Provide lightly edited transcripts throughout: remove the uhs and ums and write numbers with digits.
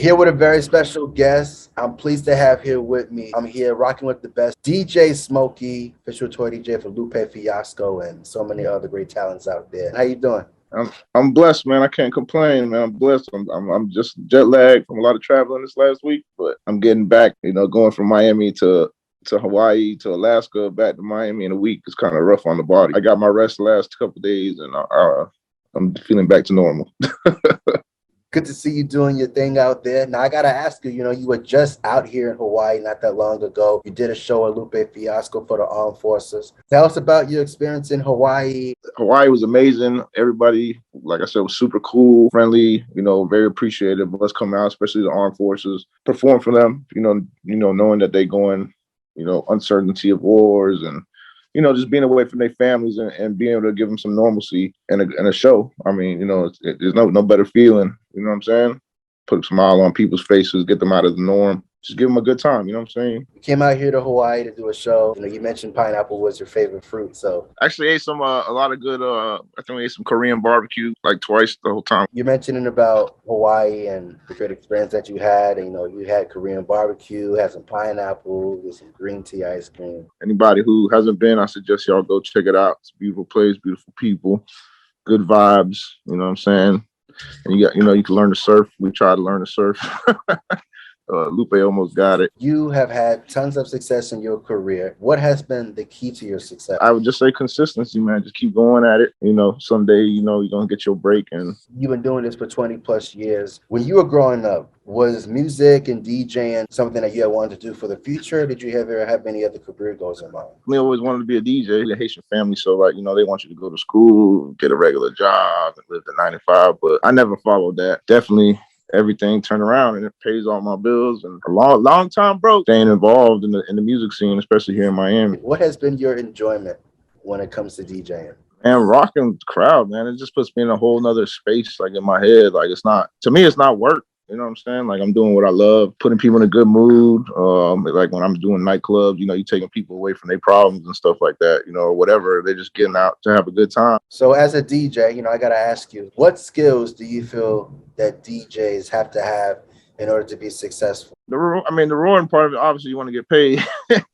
Here with a very special guest. I'm pleased to have here with me. I'm here rocking with the best DJ Smokey, official tour DJ for Lupe Fiasco, and so many other great talents out there. How you doing? I'm blessed, man. I can't complain, man. I'm blessed. I'm just jet lagged from a lot of traveling this last week, but I'm getting back. Going from Miami to Hawaii to Alaska back to Miami in a week is kind of rough on the body. I got my rest the last couple of days, and I'm feeling back to normal. Good to see you doing your thing out there. Now, I got to ask you, you were just out here in Hawaii not that long ago. You did a show at Lupe Fiasco for the Armed Forces. Tell us about your experience in Hawaii. Hawaii was amazing. Everybody, like I said, was super cool, friendly, very appreciative of us coming out, especially the Armed Forces, perform for them, knowing that they going, uncertainty of wars and, just being away from their families and being able to give them some normalcy and a show. I mean, there's no better feeling, you know what I'm saying? Put a smile on people's faces, get them out of the norm. Just give them a good time, you know what I'm saying? You came out here to Hawaii to do a show. You mentioned pineapple was your favorite fruit, so. Actually ate some, a lot of good, I think we ate some Korean barbecue, like twice the whole time. You're mentioning about Hawaii and the great experience that you had. And, you had Korean barbecue, had some pineapple, with some green tea ice cream. Anybody who hasn't been, I suggest y'all go check it out. It's a beautiful place, beautiful people, good vibes, you know what I'm saying? And you can learn to surf. We tried to learn to surf. Lupe almost got it. You have had tons of success in your career. What has been the key to your success? I would just say consistency, man. Just keep going at it. Someday, you're going to get your break. And you've been doing this for 20 plus years. When you were growing up, was music and DJing something that you had wanted to do for the future? Did you ever have any other career goals in mind? We always wanted to be a DJ. The Haitian family, so they want you to go to school, get a regular job, and live the 9 to 5. But I never followed that. Definitely. Everything turned around and it pays all my bills and a long time broke staying involved in the music scene, especially here in Miami. What has been your enjoyment when it comes to DJing? And rocking the crowd, man, it just puts me in a whole nother space, like in my head. Like it's not work. You know what I'm saying? Like I'm doing what I love, putting people in a good mood. Like when I'm doing nightclubs, you're taking people away from their problems and stuff like that, or whatever. They're just getting out to have a good time. So as a DJ, I got to ask you, what skills do you feel that DJs have to have in order to be successful? The rewarding part of it, obviously you want to get paid,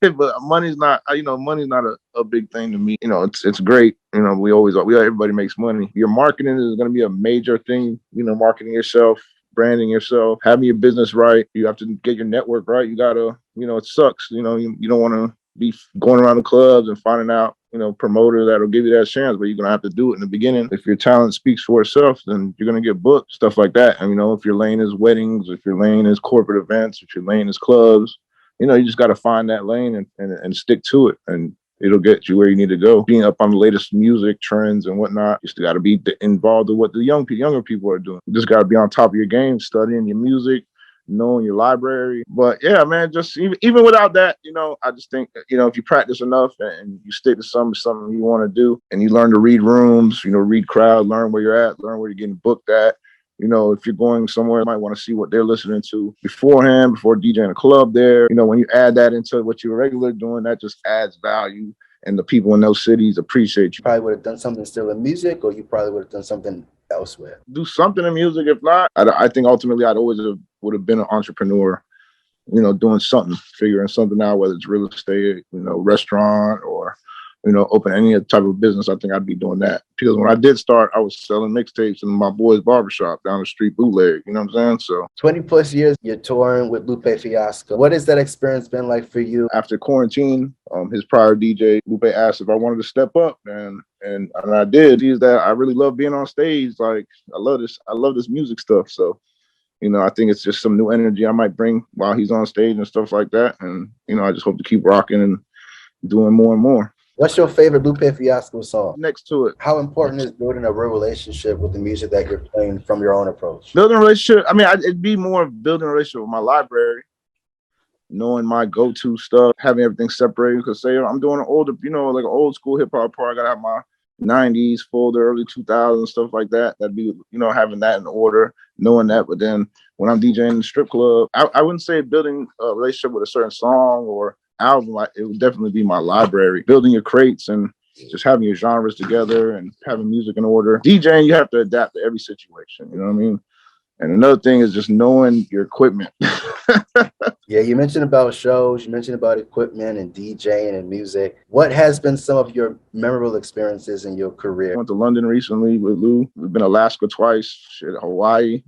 but money's not a big thing to me. It's great. Everybody makes money. Your marketing is going to be a major thing, marketing yourself, branding yourself, having your business right. You have to get your network right. You gotta, it sucks. You don't want to be going around the clubs and finding out, promoter that'll give you that chance, but you're gonna have to do it in the beginning. If your talent speaks for itself, then you're gonna get booked, stuff like that. And if your lane is weddings, if your lane is corporate events, if your lane is clubs, you just got to find that lane and stick to it, and it'll get you where you need to go. Being up on the latest music trends and whatnot, you still got to be involved with what the younger people are doing. You just got to be on top of your game, studying your music, knowing your library. But yeah, man, just even without that, I just think, if you practice enough and you stick to something you want to do, and you learn to read rooms, read crowd, learn where you're at, learn where you're getting booked at. If you're going somewhere, you might want to see what they're listening to beforehand, before DJing a club there. When you add that into what you're regularly doing, that just adds value. And the people in those cities appreciate you. Probably would have done something still in music, or you probably would have done something elsewhere. Do something in music. If not, I think ultimately I'd always would have been an entrepreneur, doing something, figuring something out, whether it's real estate, restaurant, or open any type of business. I think I'd be doing that. Because when I did start, I was selling mixtapes in my boy's barbershop down the street, bootleg. You know what I'm saying? So 20 plus years, you're touring with Lupe Fiasco. What has that experience been like for you? After quarantine, his prior DJ, Lupe, asked if I wanted to step up, and I did. Is that I really love being on stage. Like I love this music stuff. So, I think it's just some new energy I might bring while he's on stage and stuff like that. And, I just hope to keep rocking and doing more and more. What's your favorite Lupe Fiasco song? Next to It. How important is building a real relationship with the music that you're playing from your own approach? Building a relationship, it'd be more of building a relationship with my library, knowing my go-to stuff, having everything separated. Because say I'm doing an older, like an old school hip hop part, I gotta have my 90s folder, early 2000s, stuff like that. That'd be, having that in order, knowing that. But then when I'm DJing in the strip club, I wouldn't say building a relationship with a certain song or album. It would definitely be my library, building your crates and just having your genres together and having music in order. DJing, you have to adapt to every situation, you know what I mean? And another thing is just knowing your equipment. Yeah, you mentioned about shows, you mentioned about equipment and DJing and music. What has been some of your memorable experiences in your career? I went to London recently with Lou. We've been Alaska twice, shit, Hawaii.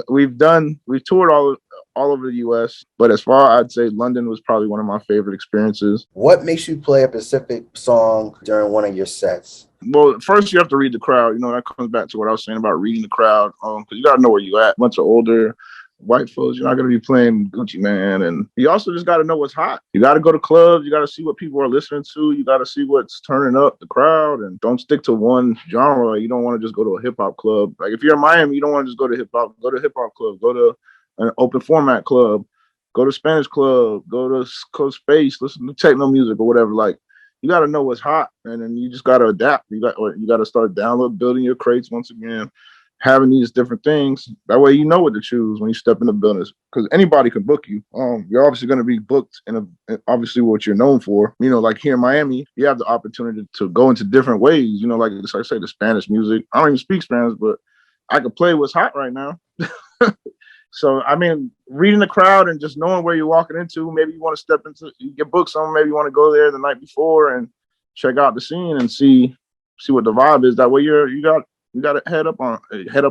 We've toured all over the US, but as far I'd say London was probably one of my favorite experiences. What makes you play a specific song during one of your sets? Well, first you have to read the crowd. You know, that comes back to what I was saying about reading the crowd. Because you got to know where you at. Bunch of older white folks, you're not going to be playing Gucci Man. And you also just got to know what's hot. You got to go to clubs. You got to see what people are listening to. You got to see what's turning up the crowd, and don't stick to one genre. You don't want to just go to a hip hop club. Like if you're in Miami, you don't want to just go to hip hop. Go to hip hop club. Go to an open format club. Go to Spanish club. Go to Space. Listen to techno music or whatever. Like, you got to know what's hot, and then you just got to adapt. You got to start building your crates once again, having these different things. That way, you know what to choose when you step in the business, because anybody can book you. You're obviously going to be booked in obviously what you're known for. You know, like here in Miami, you have the opportunity to go into different ways. You know, like I say, the Spanish music. I don't even speak Spanish, but I could play what's hot right now. So, I mean, reading the crowd and just knowing where you're walking into, maybe you want to you get booked somewhere, maybe you want to go there the night before and check out the scene and see what the vibe is. That way you got to head up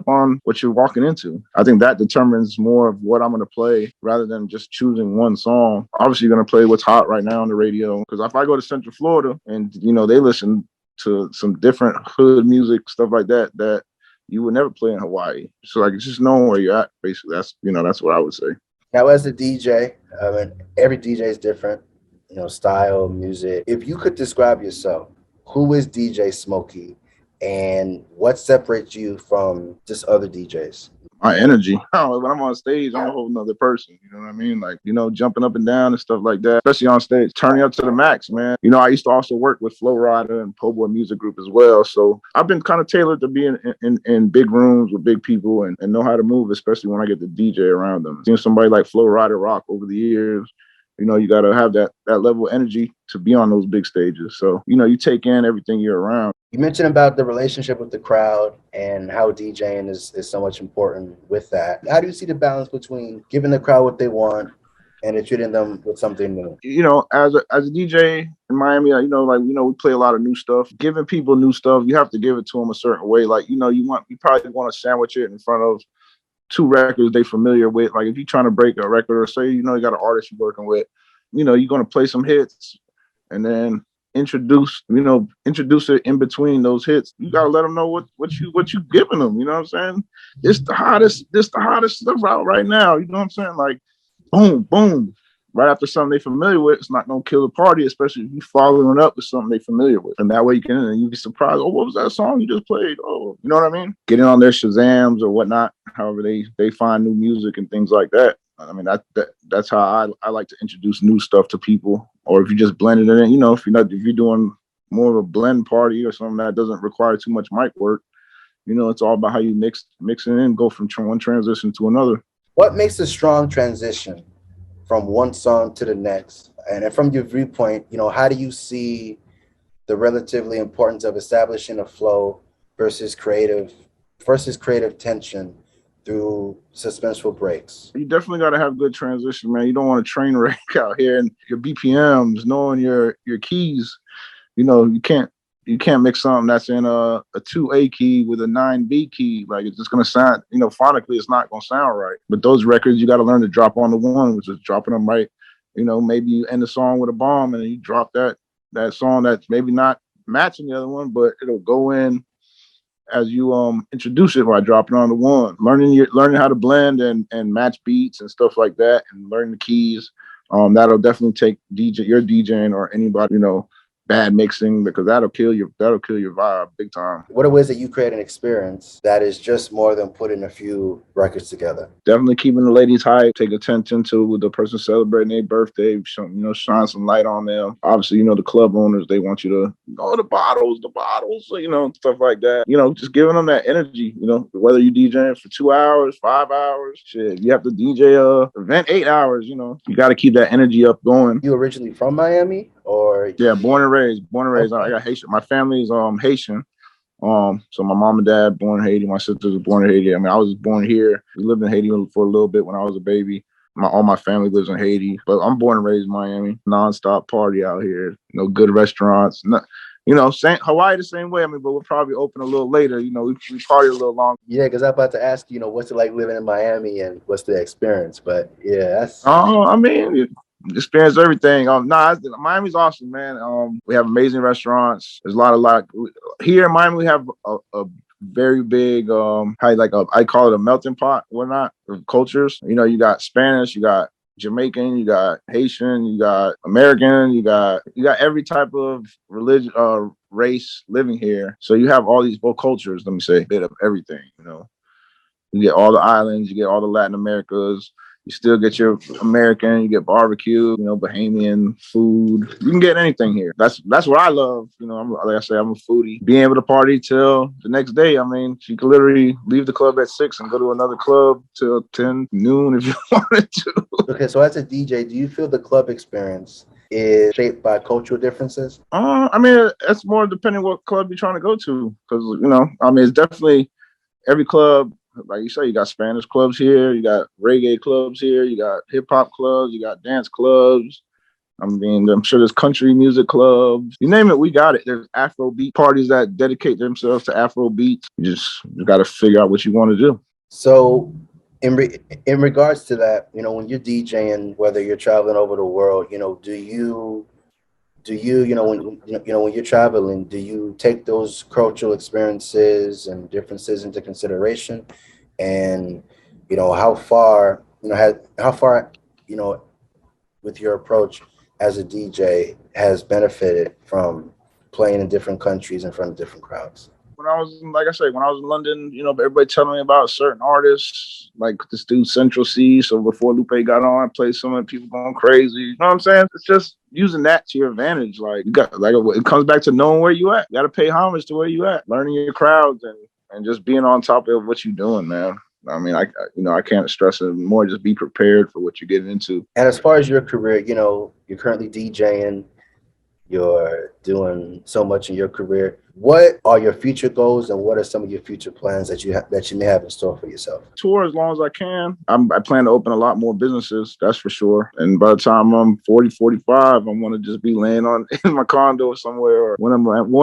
on what you're walking into. I think that determines more of what I'm going to play rather than just choosing one song. Obviously, you're going to play what's hot right now on the radio. Because if I go to Central Florida and, you know, they listen to some different hood music, stuff like that you would never play in Hawaii. So like, it's just knowing where you're at. Basically, that's what I would say. Now, as a DJ, I mean, every DJ is different, you know, style, music. If you could describe yourself, who is DJ Smokey, and what separates you from just other DJs? My energy. When I'm on stage, I'm a whole nother person. You know what I mean? Like, you know, jumping up and down and stuff like that, especially on stage, turning up to the max, man. You know, I used to also work with Flow Rider and Po' Boy Music Group as well. So I've been kind of tailored to be in big rooms with big people and know how to move, especially when I get the DJ around them. Seeing somebody like Flow Rider rock over the years, you know, you got to have that level of energy to be on those big stages. So, you know, you take in everything you're around. You mentioned about the relationship with the crowd and how DJing is so much important with that. How do you see the balance between giving the crowd what they want and treating them with something new? You know, as a DJ in Miami, you know, like, you know, we play a lot of new stuff. Giving people new stuff, you have to give it to them a certain way. Like, you know, you probably want to sandwich it in front of two records they familiar with. Like if you're trying to break a record, or say, you know, you got an artist you're working with, you know, you're going to play some hits and then introduce it in between those hits. You got to let them know what you giving them. You know what I'm saying? This the hottest stuff out right now. You know what I'm saying? Like, boom, boom. Right after something they familiar with, it's not going to kill the party, especially if you following up with something they familiar with. And that way you be surprised. Oh, what was that song you just played? Oh, you know what I mean? Getting on their Shazams or whatnot, however they find new music and things like that. I mean, that's how I like to introduce new stuff to people. Or if you just blending it in, you know, if you're doing more of a blend party or something that doesn't require too much mic work, you know, it's all about how you mix it in, go from one transition to another. What makes a strong transition from one song to the next? And from your viewpoint, you know, how do you see the relatively importance of establishing a flow versus creative tension through suspenseful breaks? You definitely got to have good transition, man. You don't want to train wreck out here, and your BPMs, knowing your keys. You know, you can't mix something that's in a 2A key with a 9B key. Like, it's just gonna sound, you know, phonically, it's not gonna sound right. But those records, you got to learn to drop on the one, which is dropping them right. You know, maybe you end the song with a bomb, and then you drop that song that's maybe not matching the other one, but it'll go in as you introduce it by dropping on the one. Learning how to blend and match beats and stuff like that, and learning the keys. That'll definitely take your DJing or anybody, you know, bad mixing, because that'll kill your vibe big time. What are ways that you create an experience that is just more than putting a few records together? Definitely keeping the ladies hype, take attention to the person celebrating their birthday, shine some light on them. Obviously, you know, the club owners, they want you to, oh, the bottles, you know, stuff like that. You know, just giving them that energy, you know, whether you DJing for 2 hours, 5 hours, shit, you have to DJ event 8 hours, you know, you got to keep that energy up going. You originally from Miami? Or yeah, born and raised. Okay. I got Haitian. My family is Haitian. So my mom and dad born in Haiti. My sister was born in Haiti. I mean, I was born here. We lived in Haiti for a little bit when I was a baby. All my family lives in Haiti, but I'm born and raised in Miami. Nonstop party out here. Good restaurants. Hawaii the same way. I mean, but we'll probably open a little later. We party a little longer. Yeah, because I'm about to ask, what's it like living in Miami and what's the experience? But yeah, that's. I mean, experience everything. Miami's awesome, man. We have amazing restaurants. There's a lot here in Miami. We have a very big I call it a melting pot, whatnot, of cultures. You got Spanish, you got Jamaican, you got Haitian, you got American, you got every type of religion, race living here. So you have all these both cultures. Let me say, a bit of everything. You get all the islands, you get all the Latin Americas. You still get your American, you get barbecue, Bahamian food. You can get anything here. That's what I love. Like I say, I'm a foodie. Being able to party till the next day. I mean, you can literally leave the club at 6 and go to another club till 10 noon if you wanted to. Okay, so as a DJ, do you feel the club experience is shaped by cultural differences? I mean, it's more depending what club you're trying to go to. Because, I mean, it's definitely every club. Like you say, you got Spanish clubs here, you got reggae clubs here, you got hip hop clubs, you got dance clubs. I mean, I'm sure there's country music clubs. You name it, we got it. There's Afrobeat parties that dedicate themselves to Afro beats. You got to figure out what you want to do. So in regards to that, when you're DJing, whether you're traveling over the world, do you when you're traveling, do you take those cultural experiences and differences into consideration? And how far with your approach as a DJ has benefited from playing in different countries in front of different crowds? When I was in London, everybody telling me about certain artists, like this dude Central C. So before Lupe got on, I played some of the people going crazy. You know what I'm saying? It's just using that to your advantage. Like it comes back to knowing where you at. You got to pay homage to where you at, learning your crowds and just being on top of what you're doing, man. I mean, I can't stress it more. Just be prepared for what you're getting into. And as far as your career, you're currently DJing. You're doing so much in your career. What are your future goals and what are some of your future plans that you may have in store for yourself? Tour as long as I can. I plan to open a lot more businesses, that's for sure. And by the time I'm 40, 45, I want to just be laying in my condo somewhere or one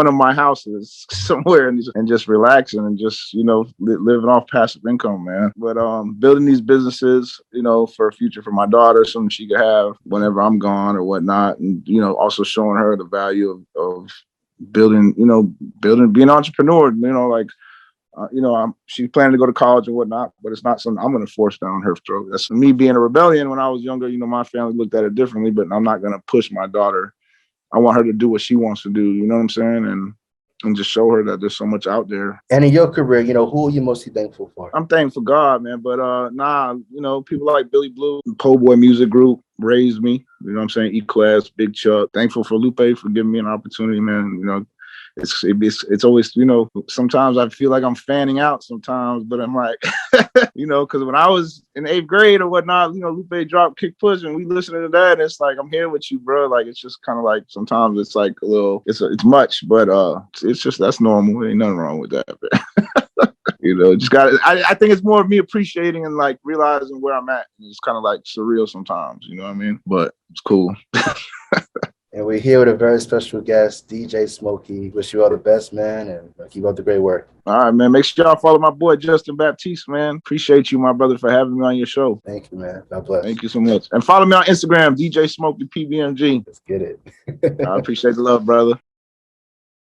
of my houses somewhere and just relaxing and just, living off passive income, man. But building these businesses, for a future for my daughter, something she could have whenever I'm gone or whatnot. And, also showing her the value of building, being an entrepreneur, she's planning to go to college and whatnot, but it's not something I'm going to force down her throat. That's me being a rebellion. When I was younger, my family looked at it differently, but I'm not going to push my daughter. I want her to do what she wants to do. You know what I'm saying? And just show her that there's so much out there. And in your career, who are you mostly thankful for? I'm thankful for God, man. But people like Billy Blue, Po' Boy Music Group raised me. You know what I'm saying? E-Class, Big Chuck. Thankful for Lupe for giving me an opportunity, man. It's always, sometimes I feel like I'm fanning out sometimes, but I'm like, because when I was in 8th grade or whatnot, Lupe dropped Kick Push and we listening to that. And it's like, I'm here with you, bro. Like, it's just kind of like, sometimes it's like a little, it's much, but it's just, that's normal. Ain't nothing wrong with that, man. I think it's more of me appreciating and like realizing where I'm at. And it's kind of like surreal sometimes, you know what I mean? But it's cool. And we're here with a very special guest, DJ Smokey. Wish you all the best, man, and keep up the great work. All right, man. Make sure y'all follow my boy, Justin Baptiz, man. Appreciate you, my brother, for having me on your show. Thank you, man. God bless. Thank you so much. And follow me on Instagram, DJ Smokey PBMG. Let's get it. I appreciate the love, brother.